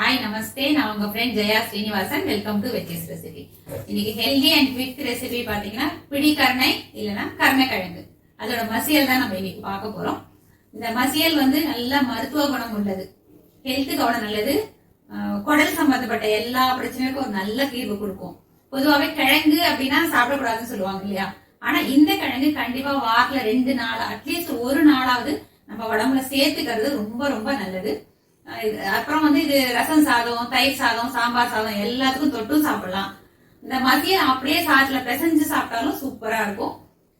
Hi, Namaste. நான் உங்க friend Jaya Srinivasan. Welcome to Veggies Recipe. இன்னைக்கு healthy and quick recipe பாத்தீங்கன்னா பிடிகருணை இல்லனா கருணைக்கிழங்கு. அதோட மசியல் தான் நம்ம இன்னைக்கு பார்க்க போறோம். இந்த மசியல் நல்ல மருத்துவ குணம் உள்ளது. ஹெல்த்துக்கு அவ்வளவு நல்லது. குடல் சம்பந்தப்பட்ட எல்லா பிரச்சனைக்கும் ஒரு நல்ல தீர்வு கொடுக்கும். பொதுவாகவே கிழங்கு அப்படின்னா சாப்பிடக்கூடாதுன்னு சொல்லுவாங்க இல்லையா? ஆனா இந்த கிழங்கு கண்டிப்பா வாரத்துல 2 நாள் அட்லீஸ்ட் ஒரு நாளாவது நம்ம உடம்புல சேர்த்துக்கிறது ரொம்ப ரொம்ப நல்லது. அப்புறம் இது ரசம் சாதம், தயிர் சாதம், சாம்பார் சாதம் எல்லாத்துக்கும் தொட்டும் சாப்பிடலாம். இந்த மதியம் அப்படியே சாதத்துல பிசைஞ்சு சாப்பிட்டாலும் சூப்பரா இருக்கும்.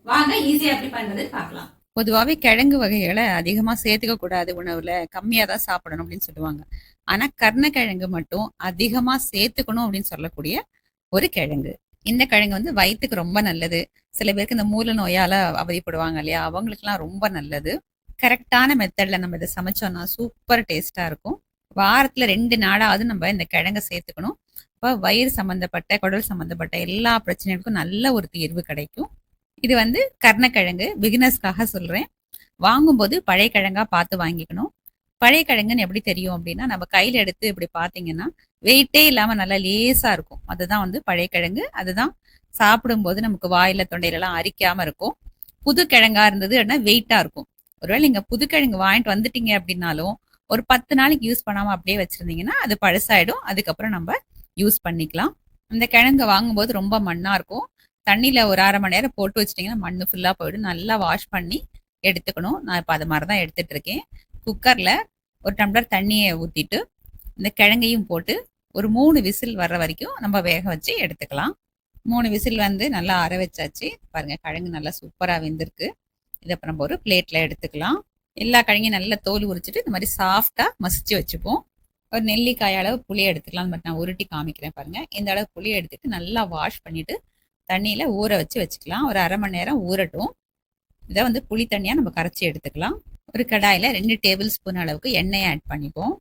வாங்க ஈஸியா எப்படி பண்றது பார்க்கலாம். பொதுவாகவே கிழங்கு வகைகளை அதிகமா சேர்த்துக்க கூடாது, உணவுல கம்மியா தான் சாப்பிடணும் அப்படின்னு சொல்லுவாங்க. ஆனா கருணைக்கிழங்கு மட்டும் அதிகமா சேர்த்துக்கணும் அப்படின்னு சொல்லக்கூடிய ஒரு கிழங்கு. இந்த கிழங்கு வயிற்றுக்கு ரொம்ப நல்லது. சில பேருக்கு இந்த மூல நோயால அவதிப்படுவாங்க இல்லையா, அவங்களுக்கு எல்லாம் ரொம்ப நல்லது. கரெக்டான மெத்தட்ல நம்ம இதை சமைச்சோம்னா சூப்பர் டேஸ்டா இருக்கும். வாரத்துல 2 நாளாவது நம்ம இந்த கிழங்கை சேர்த்துக்கணும். இப்போ வயிறு சம்பந்தப்பட்ட, குடல் சம்பந்தப்பட்ட எல்லா பிரச்சனைகளுக்கும் நல்ல ஒரு தீர்வு கிடைக்கும். இது கருணைக்கிழங்கு பிகினர்ஸ்க்காக சொல்றேன். வாங்கும்போது பழைய கிழங்கா பார்த்து வாங்கிக்கணும். பழைய கிழங்குன்னு எப்படி தெரியும் அப்படின்னா, நம்ம கையில எடுத்து இப்படி பாத்தீங்கன்னா வெயிட்டே இல்லாம நல்லா லேசா இருக்கும். அதுதான் பழைய கிழங்கு. அதுதான் சாப்பிடும்போது நமக்கு வாயில தொண்டையில எல்லாம் அரிக்காம இருக்கும். புது கிழங்கா இருந்தது அப்படின்னா வெயிட்டா இருக்கும். ஒருவேளை நீங்க புதுக்கிழங்கு வாங்கிட்டு வந்துட்டீங்க அப்படின்னாலும் ஒரு 10 நாளைக்கு யூஸ் பண்ணாம அப்படியே வச்சிருந்தீங்கன்னா அது பழசாயிடும். அதுக்கப்புறம் நம்ம யூஸ் பண்ணிக்கலாம். அந்த கிழங்கு வாங்கும்போது ரொம்ப மண்ணா இருக்கும். தண்ணியில ஒரு 1/2 மணி நேரம் போட்டு வச்சிட்டீங்கன்னா மண்ணு ஃபுல்லா போயிடும். நல்லா வாஷ் பண்ணி எடுத்துக்கணும். நான் இப்ப அது மாதிரிதான் எடுத்துட்டு இருக்கேன். குக்கர்ல ஒரு டம்ளர் தண்ணியை ஊத்திட்டு இந்த கிழங்கையும் போட்டு ஒரு 3 விசில் வர்ற வரைக்கும் நம்ம வேக வச்சு எடுத்துக்கலாம். 3 விசில் நல்லா அரை வச்சாச்சு. பாருங்க, கிழங்கு நல்லா சூப்பரா வெந்திருக்கு. இதை நம்ம ஒரு பிளேட்ல எடுத்துக்கலாம். எல்லா கிழங்கையும் நல்லா தோல் உரிச்சிட்டு இந்த மாதிரி சாஃப்டா மசிச்சு வச்சுப்போம். ஒரு நெல்லிக்காய் அளவு புளி எடுத்துக்கலாம். பட் நான் உருட்டி காமிக்கிறேன் பாருங்க. இந்த அளவு புளி எடுத்துட்டு நல்லா வாஷ் பண்ணிட்டு தண்ணியில ஊற வச்சுக்கலாம். ஒரு 1/2 மணி நேரம் ஊறட்டும். இதை புளி தண்ணியா நம்ம கரைச்சி எடுத்துக்கலாம். ஒரு கடாயில 2 டேபிள் ஸ்பூன் அளவுக்கு எண்ணெயை ஆட் பண்ணிப்போம்.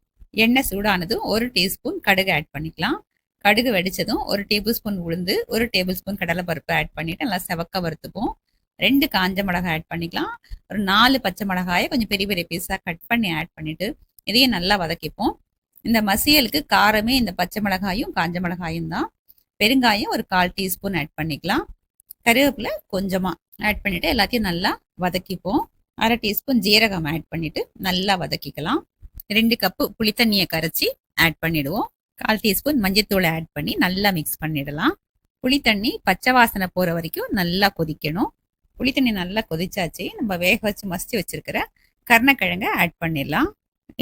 எண்ணெய் சூடானதும் 1 டீஸ்பூன் கடுகு ஆட் பண்ணிக்கலாம். கடுகு வெடிச்சதும் 1 டேபிள் ஸ்பூன் உளுந்து, 1 டேபிள் ஸ்பூன் கடலை பருப்பு ஆட் பண்ணிட்டு நல்லா செவக்க வறுத்துப்போம். 2 காஞ்ச மிளகாய் ஆட் பண்ணிக்கலாம். ஒரு 4 பச்சை மிளகாயை கொஞ்சம் பெரிய பெரிய பீஸா கட் பண்ணி ஆட் பண்ணிட்டு இதையும் நல்லா வதக்கிப்போம். இந்த மசியலுக்கு காரமே இந்த பச்சை மிளகாயும் காஞ்ச மிளகாயும் தான். பெருங்காயம் ஒரு 1/4 டீஸ்பூன் ஆட் பண்ணிக்கலாம். கருவேப்பிலை கொஞ்சமா ஆட் பண்ணிட்டு எல்லாத்தையும் நல்லா வதக்கிப்போம். 1/2 டீஸ்பூன் ஜீரகம் ஆட் பண்ணிட்டு நல்லா வதக்கிக்கலாம். 2 கப்பு புளித்தண்ணியை கரைச்சி ஆட் பண்ணிடுவோம். 1/4 டீஸ்பூன் மஞ்சத்தூளை ஆட் பண்ணி நல்லா மிக்ஸ் பண்ணிடலாம். புளித்தண்ணி பச்சை வாசனை போற வரைக்கும் நல்லா கொதிக்கணும். புளித்தண்ணி நல்லா கொதிச்சாச்சு. நம்ம வேக வச்சு மசிச்சு வச்சிருக்கிற கருணைக்கிழங்கை ஆட் பண்ணிடலாம்.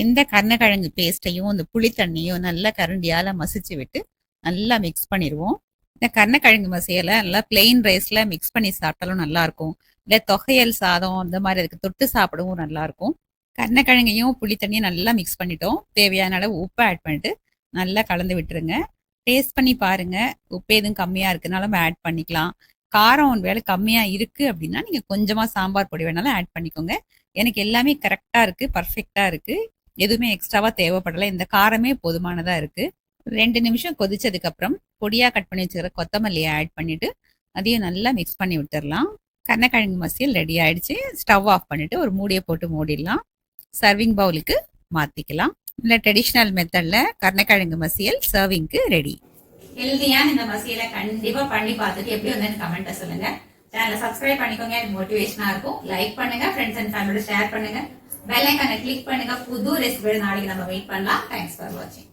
இந்த கருணைக்கிழங்கு பேஸ்ட்டையும் இந்த புளித்தண்ணியும் நல்லா கரண்டியால மசிச்சு விட்டு நல்லா மிக்ஸ் பண்ணிடுவோம். இந்த கருணைக்கிழங்கு மசியலை நல்லா பிளெயின் ரைஸ்ல மிக்ஸ் பண்ணி சாப்பிட்டாலும் நல்லா இருக்கும். இல்லை தொகையல் சாதம் அந்த மாதிரி அதுக்கு தொட்டு சாப்பிடவும் நல்லா இருக்கும். கருணைக்கிழங்கையும் புளித்தண்ணியும் நல்லா மிக்ஸ் பண்ணிட்டோம். தேவையான அளவு உப்பு ஆட் பண்ணிட்டு நல்லா கலந்து விட்டுருங்க. டேஸ்ட் பண்ணி பாருங்க. உப்பு எதுவும் கம்மியா இருக்குனாலும் நம்ம ஆட் பண்ணிக்கலாம். காரம் ஒரு வேலை கம்மியா இருக்கு அப்படின்னா நீங்க கொஞ்சமா சாம்பார் பொடி வேணாலும் ஆட் பண்ணிக்கோங்க. எனக்கு எல்லாமே கரெக்டா இருக்கு, பர்ஃபெக்டா இருக்கு. எதுவுமே எக்ஸ்ட்ராவா தேவைப்படலை. இந்த காரமே போதுமானதா இருக்கு. 2 நிமிஷம் கொதிச்சதுக்கு அப்புறம் பொடியா கட் பண்ணி வச்சுக்கிற கொத்தமல்லியை ஆட் பண்ணிட்டு அதையும் நல்லா மிக்ஸ் பண்ணி விட்டுறலாம். கருணைக்கிழங்கு மசியல் ரெடி ஆயிடுச்சு. ஸ்டவ் ஆஃப் பண்ணிட்டு ஒரு மூடியை போட்டு மூடிடலாம். சர்விங் பவுலுக்கு மாத்திக்கலாம். இந்த ட்ரெடிஷ்னல் மெத்தட்ல கருணைக்கிழங்கு மசியல் சர்விங்க்கு ரெடி. ஹெல்தியான இந்த மசியலை கண்டிப்பா பண்ணி பார்த்துட்டு எப்படி வந்து கமெண்ட்டை சொல்லுங்க. சேனலை சப்ஸ்கிரைப் பண்ணிக்கோங்க. எனக்கு மோட்டிவேஷனா இருக்கும். லைக் பண்ணுங்க, ஃப்ரெண்ட்ஸ் அண்ட் ஃபேமிலியோட ஷேர் பண்ணுங்க. பெல் ஐகானை கிளிக் பண்ணுங்க. புது ரெசிபி நாளைக்கு நம்ம வெயிட் பண்ணலாம். தேங்க்ஸ் ஃபார் வாட்சிங்.